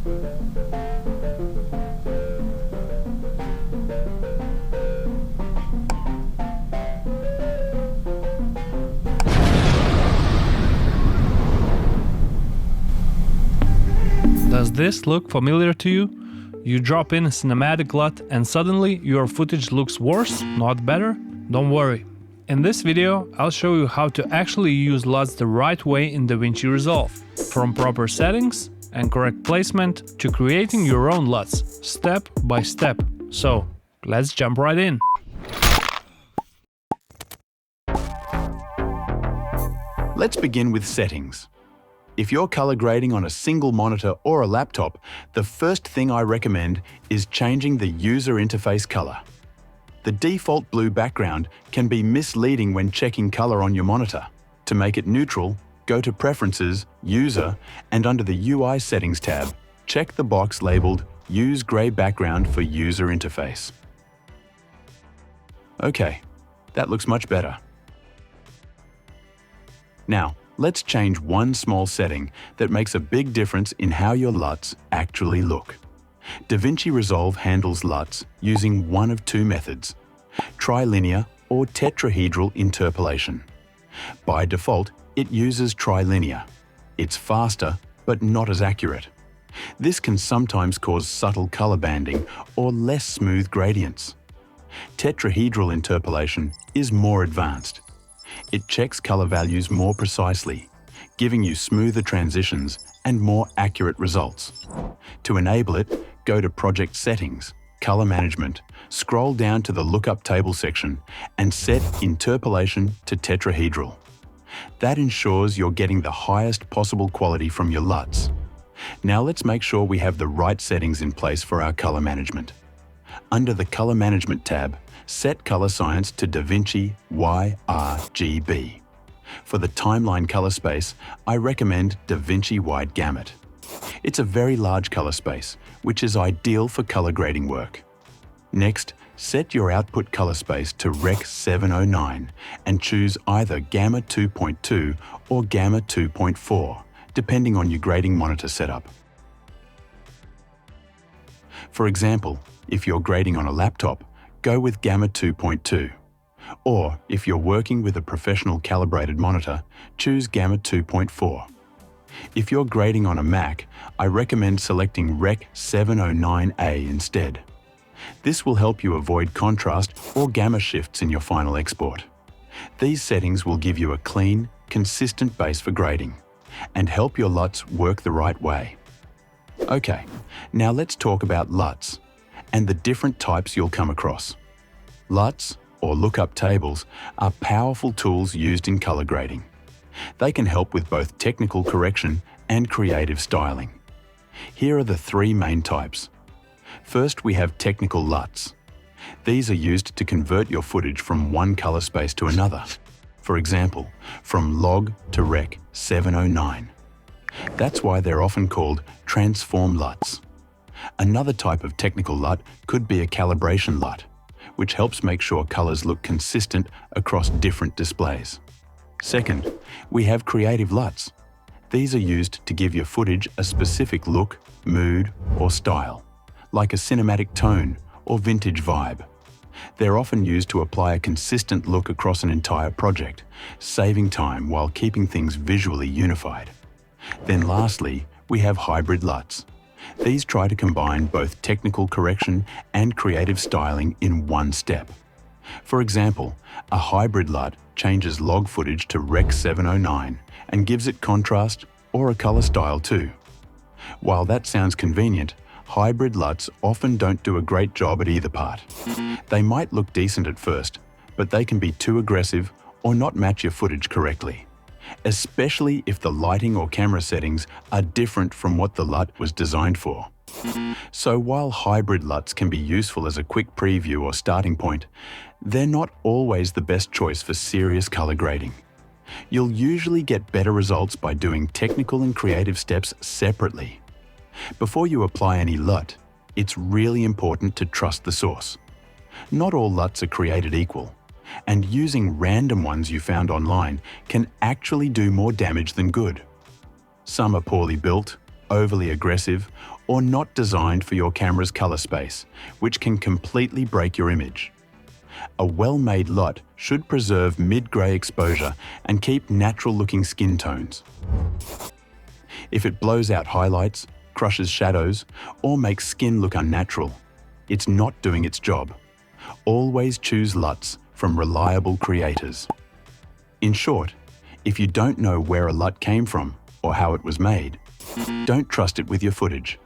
Does this look familiar to you? You drop in a cinematic LUT and suddenly your footage looks worse, not better? Don't worry. In this video, I'll show you how to actually use LUTs the right way in DaVinci Resolve, from proper settings and correct placement to creating your own LUTs, step by step. So, let's jump right in. Let's begin with settings. If you're color grading on a single monitor or a laptop, the first thing I recommend is changing the user interface color. The default blue background can be misleading when checking color on your monitor. To make it neutral, go to Preferences, User, and under the UI Settings tab, check the box labeled Use Gray Background for User Interface. Okay, that looks much better. Now, let's change one small setting that makes a big difference in how your LUTs actually look. DaVinci Resolve handles LUTs using one of two methods: trilinear or tetrahedral interpolation. By default, it uses trilinear. It's faster, but not as accurate. This can sometimes cause subtle color banding or less smooth gradients. Tetrahedral interpolation is more advanced. It checks color values more precisely, giving you smoother transitions and more accurate results. To enable it, go to Project Settings, Color Management, scroll down to the Lookup Table section, and set Interpolation to Tetrahedral. That ensures you're getting the highest possible quality from your LUTs. Now let's make sure we have the right settings in place for our color management. Under the Color Management tab, set Color Science to DaVinci YRGB. For the timeline color space, I recommend DaVinci Wide Gamut. It's a very large color space, which is ideal for color grading work. Next, set your output color space to Rec 709 and choose either Gamma 2.2 or Gamma 2.4, depending on your grading monitor setup. For example, if you're grading on a laptop, go with Gamma 2.2. Or, if you're working with a professional calibrated monitor, choose Gamma 2.4. If you're grading on a Mac, I recommend selecting Rec 709A instead. This will help you avoid contrast or gamma shifts in your final export. These settings will give you a clean, consistent base for grading and help your LUTs work the right way. Okay, now let's talk about LUTs and the different types you'll come across. LUTs, or lookup tables, are powerful tools used in color grading. They can help with both technical correction and creative styling. Here are the three main types. First, we have technical LUTs. These are used to convert your footage from one color space to another. For example, from log to Rec 709. That's why they're often called transform LUTs. Another type of technical LUT could be a calibration LUT, which helps make sure colors look consistent across different displays. Second, we have creative LUTs. These are used to give your footage a specific look, mood, or style, like a cinematic tone or vintage vibe. They're often used to apply a consistent look across an entire project, saving time while keeping things visually unified. Then lastly, we have hybrid LUTs. These try to combine both technical correction and creative styling in one step. For example, a hybrid LUT changes log footage to Rec 709 and gives it contrast or a color style too. While that sounds convenient, hybrid LUTs often don't do a great job at either part. They might look decent at first, but they can be too aggressive or not match your footage correctly, especially if the lighting or camera settings are different from what the LUT was designed for. So while hybrid LUTs can be useful as a quick preview or starting point, they're not always the best choice for serious color grading. You'll usually get better results by doing technical and creative steps separately. Before you apply any LUT, it's really important to trust the source. Not all LUTs are created equal, and using random ones you found online can actually do more damage than good. Some are poorly built, overly aggressive, or not designed for your camera's color space, which can completely break your image. A well-made LUT should preserve mid-gray exposure and keep natural-looking skin tones. If it blows out highlights, crushes shadows, or makes skin look unnatural, it's not doing its job. Always choose LUTs from reliable creators. In short, if you don't know where a LUT came from or how it was made, don't trust it with your footage.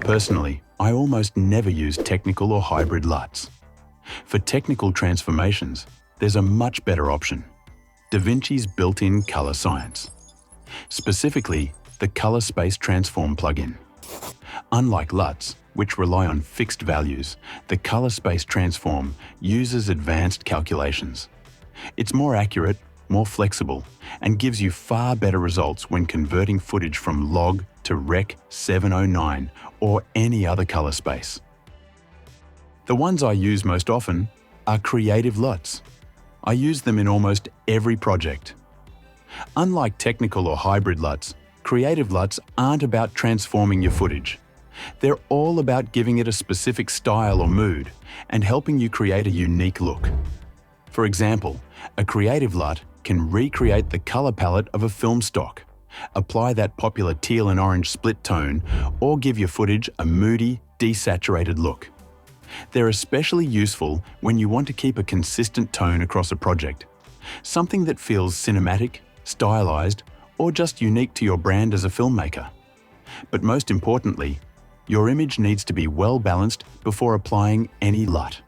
Personally, I almost never use technical or hybrid LUTs. For technical transformations, there's a much better option: DaVinci's built-in color science. Specifically, the Color Space Transform plugin. Unlike LUTs, which rely on fixed values, the Color Space Transform uses advanced calculations. It's more accurate, more flexible, and gives you far better results when converting footage from log to Rec. 709 or any other color space. The ones I use most often are creative LUTs. I use them in almost every project. Unlike technical or hybrid LUTs, creative LUTs aren't about transforming your footage. They're all about giving it a specific style or mood and helping you create a unique look. For example, a creative LUT can recreate the color palette of a film stock, apply that popular teal and orange split tone, or give your footage a moody, desaturated look. They're especially useful when you want to keep a consistent tone across a project, something that feels cinematic, stylized, or just unique to your brand as a filmmaker. But most importantly, your image needs to be well balanced before applying any LUT.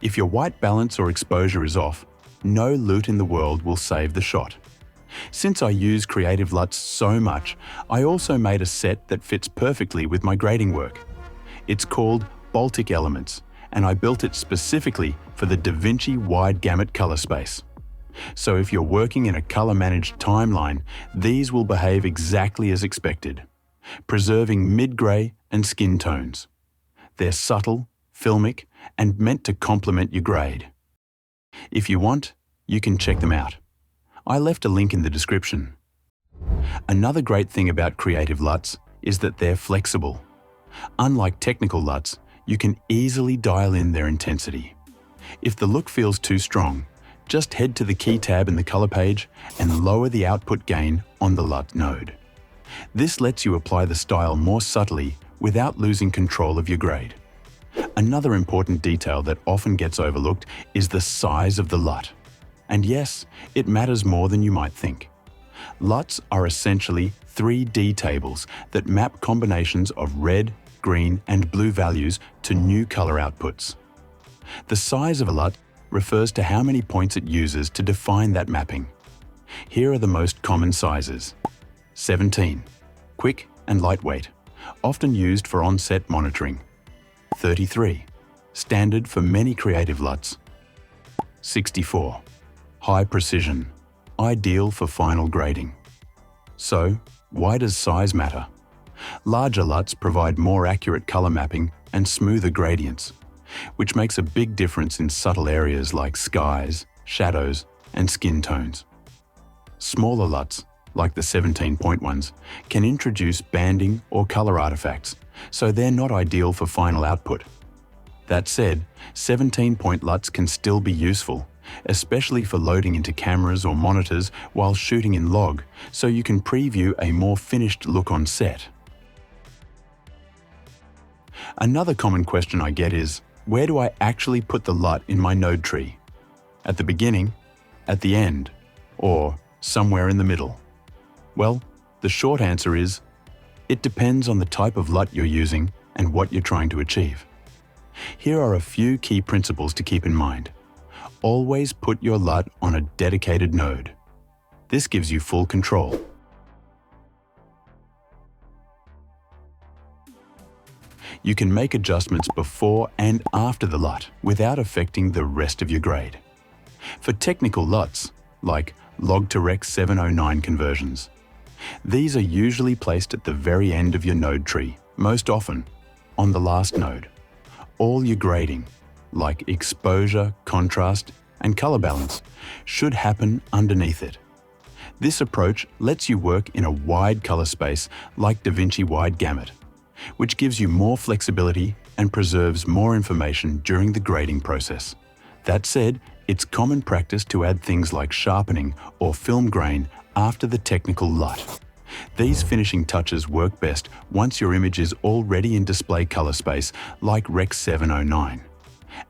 If your white balance or exposure is off, no LUT in the world will save the shot. Since I use creative LUTs so much, I also made a set that fits perfectly with my grading work. It's called Baltic Elements, and I built it specifically for the DaVinci wide gamut color space. So if you're working in a color-managed timeline, these will behave exactly as expected, preserving mid-gray and skin tones. They're subtle, filmic, and meant to complement your grade. If you want, you can check them out. I left a link in the description. Another great thing about creative LUTs is that they're flexible. Unlike technical LUTs, you can easily dial in their intensity. If the look feels too strong, just head to the key tab in the color page and lower the output gain on the LUT node. This lets you apply the style more subtly without losing control of your grade. Another important detail that often gets overlooked is the size of the LUT. And yes, it matters more than you might think. LUTs are essentially 3D tables that map combinations of red, green, and blue values to new color outputs. The size of a LUT refers to how many points it uses to define that mapping. Here are the most common sizes. 17, quick and lightweight, often used for on-set monitoring. 33, standard for many creative LUTs. 64, high precision, ideal for final grading. So, why does size matter? Larger LUTs provide more accurate color mapping and smoother gradients, which makes a big difference in subtle areas like skies, shadows, and skin tones. Smaller LUTs, like the 17-point ones, can introduce banding or color artifacts, so they're not ideal for final output. That said, 17-point LUTs can still be useful, especially for loading into cameras or monitors while shooting in log, so you can preview a more finished look on set. Another common question I get is, where do I actually put the LUT in my node tree? At the beginning, at the end, or somewhere in the middle? Well, the short answer is, it depends on the type of LUT you're using and what you're trying to achieve. Here are a few key principles to keep in mind. Always put your LUT on a dedicated node. This gives you full control. You can make adjustments before and after the LUT without affecting the rest of your grade. For technical LUTs, like log to Rec. 709 conversions, these are usually placed at the very end of your node tree, most often on the last node. All your grading, like exposure, contrast, and color balance, should happen underneath it. This approach lets you work in a wide color space like DaVinci Wide Gamut. which gives you more flexibility and preserves more information during the grading process. That said, it's common practice to add things like sharpening or film grain after the technical LUT. These finishing touches work best once your image is already in display color space like Rec. 709.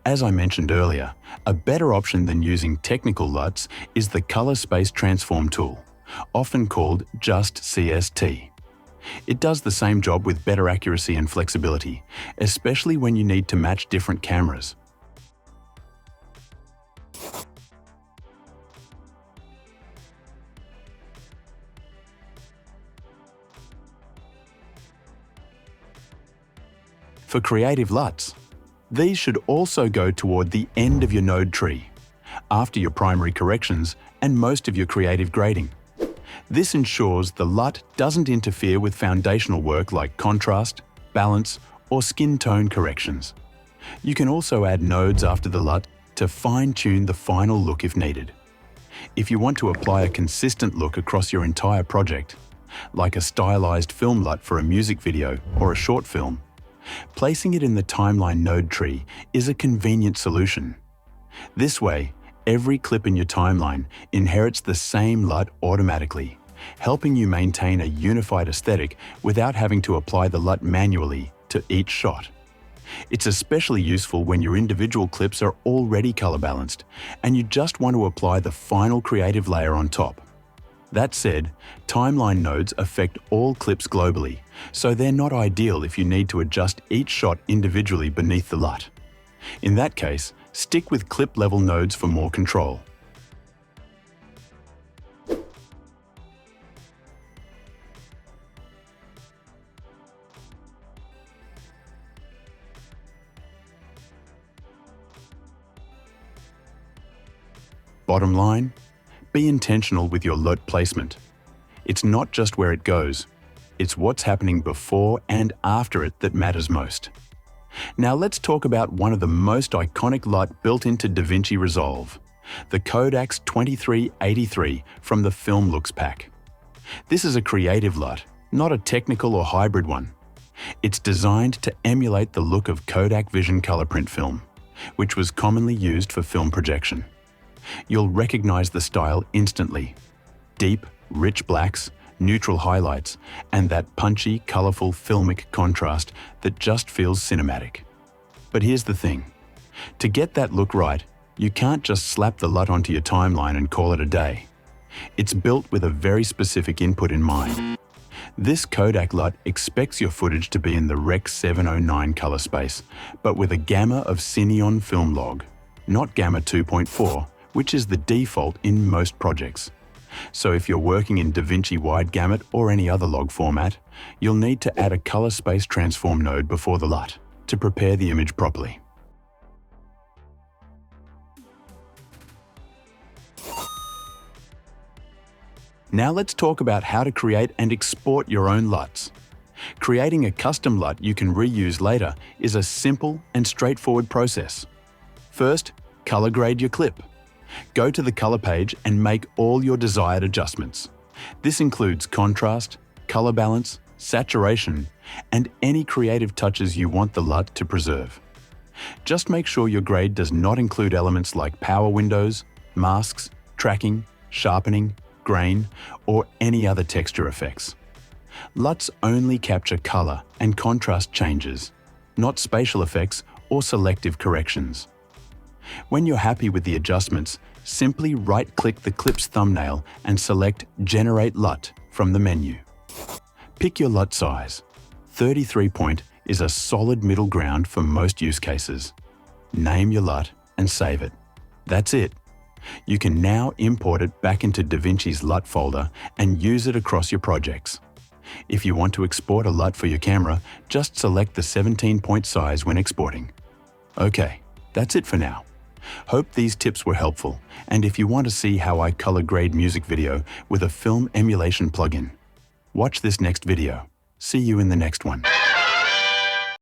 As I mentioned earlier, a better option than using technical LUTs is the Color Space Transform tool, often called just CST. It does the same job with better accuracy and flexibility, especially when you need to match different cameras. For creative LUTs, these should also go toward the end of your node tree, after your primary corrections and most of your creative grading. This ensures the LUT doesn't interfere with foundational work like contrast, balance, or skin tone corrections. You can also add nodes after the LUT to fine-tune the final look if needed. If you want to apply a consistent look across your entire project, like a stylized film LUT for a music video or a short film, placing it in the timeline node tree is a convenient solution. This way, every clip in your timeline inherits the same LUT automatically, helping you maintain a unified aesthetic without having to apply the LUT manually to each shot. It's especially useful when your individual clips are already color balanced and you just want to apply the final creative layer on top. That said, timeline nodes affect all clips globally, so they're not ideal if you need to adjust each shot individually beneath the LUT. In that case, stick with clip-level nodes for more control. Bottom line, be intentional with your LUT placement. It's not just where it goes, it's what's happening before and after it that matters most. Now let's talk about one of the most iconic LUT built into DaVinci Resolve, the Kodak's 2383 from the Film Looks pack. This is a creative LUT, not a technical or hybrid one. It's designed to emulate the look of Kodak Vision color print film, which was commonly used for film projection. You'll recognize the style instantly. Deep, rich blacks, neutral highlights, and that punchy, colorful filmic contrast that just feels cinematic. But here's the thing. To get that look right, you can't just slap the LUT onto your timeline and call it a day. It's built with a very specific input in mind. This Kodak LUT expects your footage to be in the Rec. 709 color space, but with a gamma of Cineon film log, not gamma 2.4, which is the default in most projects. So if you're working in DaVinci Wide Gamut or any other log format, you'll need to add a color space transform node before the LUT to prepare the image properly. Now let's talk about how to create and export your own LUTs. Creating a custom LUT you can reuse later is a simple and straightforward process. First, color grade your clip. Go to the color page and make all your desired adjustments. This includes contrast, color balance, saturation, and any creative touches you want the LUT to preserve. Just make sure your grade does not include elements like power windows, masks, tracking, sharpening, grain, or any other texture effects. LUTs only capture color and contrast changes, not spatial effects or selective corrections. When you're happy with the adjustments, simply right-click the clip's thumbnail and select Generate LUT from the menu. Pick your LUT size. 33 point is a solid middle ground for most use cases. Name your LUT and save it. That's it. You can now import it back into DaVinci's LUT folder and use it across your projects. If you want to export a LUT for your camera, just select the 17-point size when exporting. Okay, that's it for now. Hope these tips were helpful, and if you want to see how I color grade music video with a film emulation plugin, watch this next video. See you in the next one.